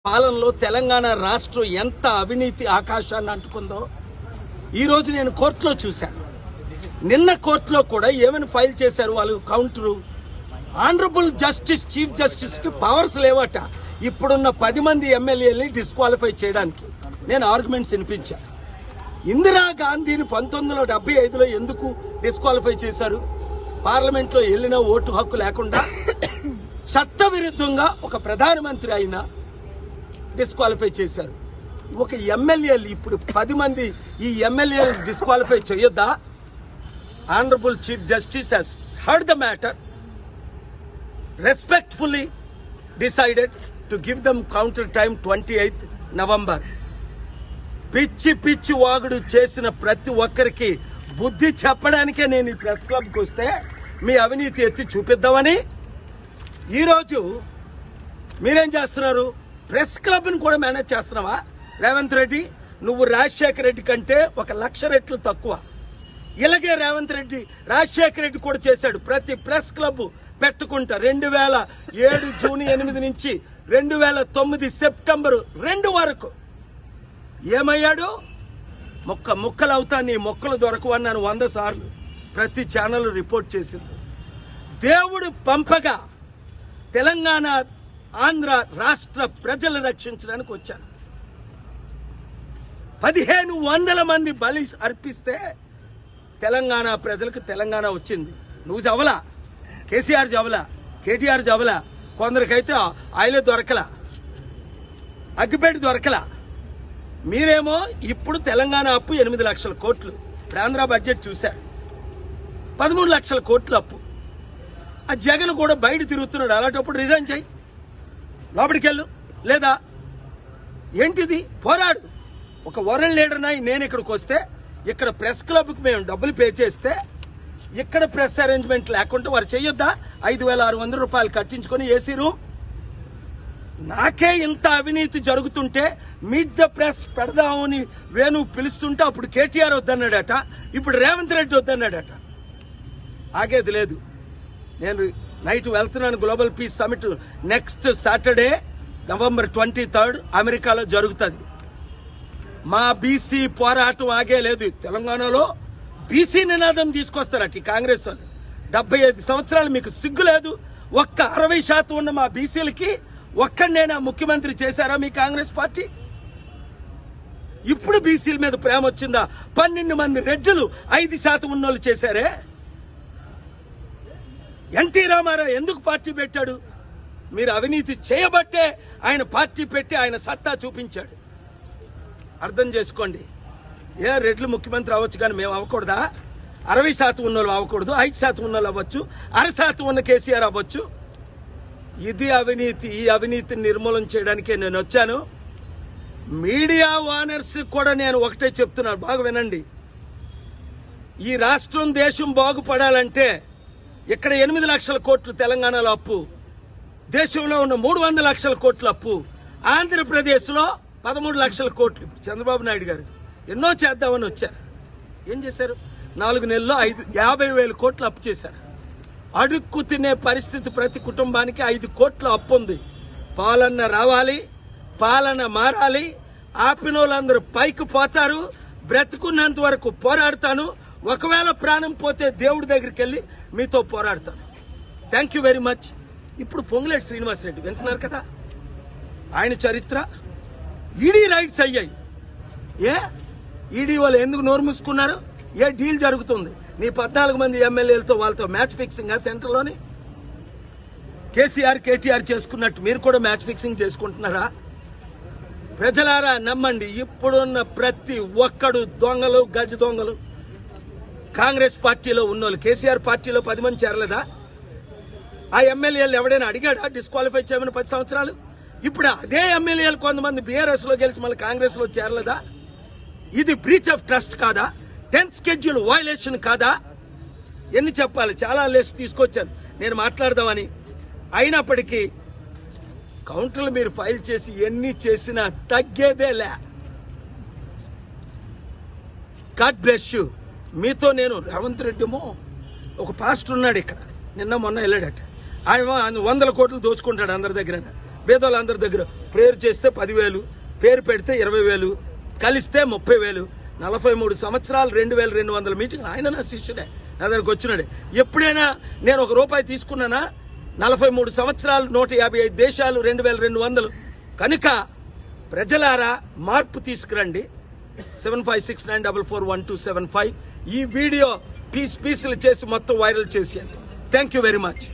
పాలనలో తెలంగాణ రాష్ట్రం ఎంత అవినీతి ఆకాశాన్ని అంటుకుందో ఈ రోజు నేను కోర్టులో చూశాను. నిన్న కోర్టులో కూడా ఏమని ఫైల్ చేశారు వాళ్ళు counter, honourable justice chief justice కి పవర్స్ లేవట ఇప్పుడున్న 10 మంది ఎమ్మెల్యేలని డిస్క్వాలిఫై చేయడానికి. నేను ఆర్గ్యుమెంట్స్ వినిపించాను. ఇందిరాగాంధీని 1975లో ఎందుకు డిస్క్వాలిఫై చేశారు? పార్లమెంట్ లో వెళ్లిన ఓటు హక్కు లేకుండా చట్ట విరుద్ధంగా ఒక ప్రధానమంత్రి అయినా డిస్క్వాలిఫై చేశారు. ఒక ఎమ్మెల్యేలు ఇప్పుడు 10 మంది ఈ ఎమ్మెల్యేలు డిస్క్వాలిఫై చేయొద్దా? Honourable chief justice has heard the matter, respectfully decided to give them counter time 28th November. పిచ్చి పిచ్చి వాగుడు చేసిన ప్రతి ఒక్కరికి బుద్ధి చెప్పడానికే నేను ఈ ప్రెస్ క్లబ్కి వస్తే మీ అవినీతి ఎత్తి చూపిద్దామని. ఈరోజు మీరేం చేస్తున్నారు? ప్రెస్ క్లబ్ని కూడా మేనేజ్ చేస్తున్నావా? రేవంత్ రెడ్డి, నువ్వు రాజశేఖర రెడ్డి కంటే 1,00,000 రెట్లు తక్కువ. ఇలాగే రేవంత్ రెడ్డి రాజశేఖర రెడ్డి కూడా చేశాడు. ప్రతి ప్రెస్ క్లబ్ పెట్టుకుంటా 2007 జూన్ 8 నుంచి 2009 సెప్టెంబర్ 2 వరకు ఏమయ్యాడు? ముక్కలు అవుతా, నీ మొక్కలు దొరకవని నన్ను 100 సార్లు ప్రతి ఛానల్ రిపోర్ట్ చేసింది. దేవుడు పంపగా తెలంగాణ ఆంధ్ర రాష్ట్ర ప్రజలు రక్షించడానికి వచ్చాను. 1500 మంది బలి అర్పిస్తే తెలంగాణ ప్రజలకు తెలంగాణ వచ్చింది. నువ్వు చవలా, కేసీఆర్ చవలా, కేటీఆర్ చవలా, కొందరికైతే ఆయిలే దొరకలా, అగ్గిపెట్టి దొరకలా. మీరేమో ఇప్పుడు తెలంగాణ అప్పు 8 లక్షల కోట్లు. ఆంధ్ర బడ్జెట్ చూశారు, 13 లక్షల కోట్ల అప్పు. ఆ జగన్ కూడా బయట తిరుగుతున్నాడు. అలాంటప్పుడు రిజైన్ చేయి, లోపలికెళ్ళు. లేదా ఏంటిది? పోరాడు. ఒక వరల్డ్ లీడర్ నాయి నేను ఇక్కడికి వస్తే ఇక్కడ ప్రెస్ క్లబ్కి మేము డబ్బులు పే చేస్తే ఇక్కడ ప్రెస్ అరేంజ్మెంట్ లేకుండా వారు చెయ్యొద్దా? 5,600 రూపాయలు కట్టించుకొని ఏసీ రూమ్. నాకే ఇంత అవినీతి జరుగుతుంటే మీట్ ద ప్రెస్ పెడదామని వేణు పిలుస్తుంటే అప్పుడు కేటీఆర్ వద్దన్నాడట, ఇప్పుడు రేవంత్ రెడ్డి వద్దన్నాడట. ఆగేది లేదు. నేను నైట్ వెళ్తున్నాను. Global peace summit next Saturday November 23rd అమెరికాలో జరుగుతుంది. మా బీసీ పోరాటం ఆగే లేదు. తెలంగాణలో బీసీ నినాదం తీసుకొస్తారట ఈ కాంగ్రెస్ వాళ్ళు. 75 సంవత్సరాలు మీకు సిగ్గు లేదు? ఒక్క 60% ఉన్న మా బీసీలకి ఒక్కడైనా ముఖ్యమంత్రి చేశారా మీ కాంగ్రెస్ పార్టీ? ఇప్పుడు బీసీల మీద ప్రేమ వచ్చిందా? 12 మంది రెడ్డిలు 5% ఉన్నోళ్ళు చేశారే. ఎన్టీ రామారావు ఎందుకు పార్టీ పెట్టాడు? మీరు అవినీతి చేయబట్టే ఆయన పార్టీ పెట్టి ఆయన సత్తా చూపించాడు. అర్థం చేసుకోండి. రెడ్లు ముఖ్యమంత్రి అవ్వచ్చు కానీ మేము అవ్వకూడదా? 60% ఉన్నోళ్ళు అవ్వకూడదు, 5% ఉన్నోళ్ళు అవ్వచ్చు, 1/2% ఉన్న కేసీఆర్ అవ్వచ్చు. ఇది అవినీతి. ఈ అవినీతిని నిర్మూలన చేయడానికే నేను వచ్చాను. మీడియా ఓనర్స్ కూడా నేను ఒకటే చెప్తున్నాను, బాగా వినండి. ఈ రాష్ట్రం దేశం బాగుపడాలంటే ఇక్కడ 8 లక్షల కోట్లు తెలంగాణలో అప్పు, దేశంలో ఉన్న 300 లక్షల కోట్ల అప్పు, ఆంధ్రప్రదేశ్లో 13 లక్షల కోట్లు. చంద్రబాబు నాయుడు గారు ఎన్నో చేద్దామని వచ్చారు. ఏం చేశారు? 4 నెలల్లో 50,000 కోట్లు అప్పు చేశారు. అడుక్కు తినే పరిస్థితి ప్రతి కుటుంబానికి 5 కోట్ల అప్పు ఉంది. పాలన రావాలి, పాలన మారాలి. ఆపినోళ్ళందరూ పైకి పోతారు. బ్రతుకున్నంత వరకు పోరాడతాను. ఒకవేళ ప్రాణం పోతే దేవుడి దగ్గరికి వెళ్ళి మీతో పోరాడతాను. Thank you very much. ఇప్పుడు పొంగులేటి శ్రీనివాసరెడ్డి వింటున్నారు కదా, ఆయన చరిత్ర. ఈడీ రైట్స్ అయ్యాయి. ఈడీ వాళ్ళు ఎందుకు నోరు మూసుకున్నారు? డీల్ జరుగుతుంది. నీ 14 మంది ఎమ్మెల్యేలతో వాళ్ళతో మ్యాచ్ ఫిక్సింగ్ సెంటర్లోని కేసీఆర్ కేటీఆర్ చేసుకున్నట్టు మీరు కూడా మ్యాచ్ ఫిక్సింగ్ చేసుకుంటున్నారా? ప్రజలారా నమ్మండి. ఇప్పుడున్న ప్రతి ఒక్కడు దొంగలు, గజ దొంగలు. కాంగ్రెస్ పార్టీలో ఉన్నోళ్ళు కేసీఆర్ పార్టీలో 10 మంది చేరలేదా? ఆ ఎమ్మెల్యేలు ఎవడైనా అడిగాడా డిస్క్వాలిఫై చేయమని 10 సంవత్సరాలు? ఇప్పుడు అదే ఎమ్మెల్యేలు కొంతమంది బీఆర్ఎస్ లో గెలిచి మళ్ళీ కాంగ్రెస్ లో చేరలేదా? ఇది బ్రీచ్ ఆఫ్ ట్రస్ట్ కాదా? 10th షెడ్యూల్ వయలేషన్ కాదా? ఎన్ని చెప్పాలి? చాలా లిస్ట్ తీసుకొచ్చాను నేను మాట్లాడదామని. అయినప్పటికీ కౌంటర్లు మీరు ఫైల్ చేసి ఎన్ని చేసినా తగ్గేదేలే. God bless you. మీతో నేను రేవంత్ రెడ్డిమో ఒక పాస్టర్ ఉన్నాడు ఇక్కడ, నిన్న మొన్న వెళ్ళాడట. ఆయన 100 కోట్లు దోచుకుంటాడు అందరి దగ్గర. పేదోళ్ళందరి దగ్గర ప్రేయర్ చేస్తే 10,000, పేరు పెడితే 20,000, కలిస్తే 30,000, 43 సంవత్సరాలు 2,200 మీటింగ్. ఆయన నా శిష్యుడే, నా దగ్గరకు వచ్చినాడే. ఎప్పుడైనా నేను ₹1 తీసుకున్నానా? 43 సంవత్సరాలు 155 దేశాలు 2,200. కనుక ప్రజలారా మార్పు తీసుకురండి. 7569441275 ఈ వీడియో పీసులు చేసి మొత్తం వైరల్ చేసేయండి. Thank you very much.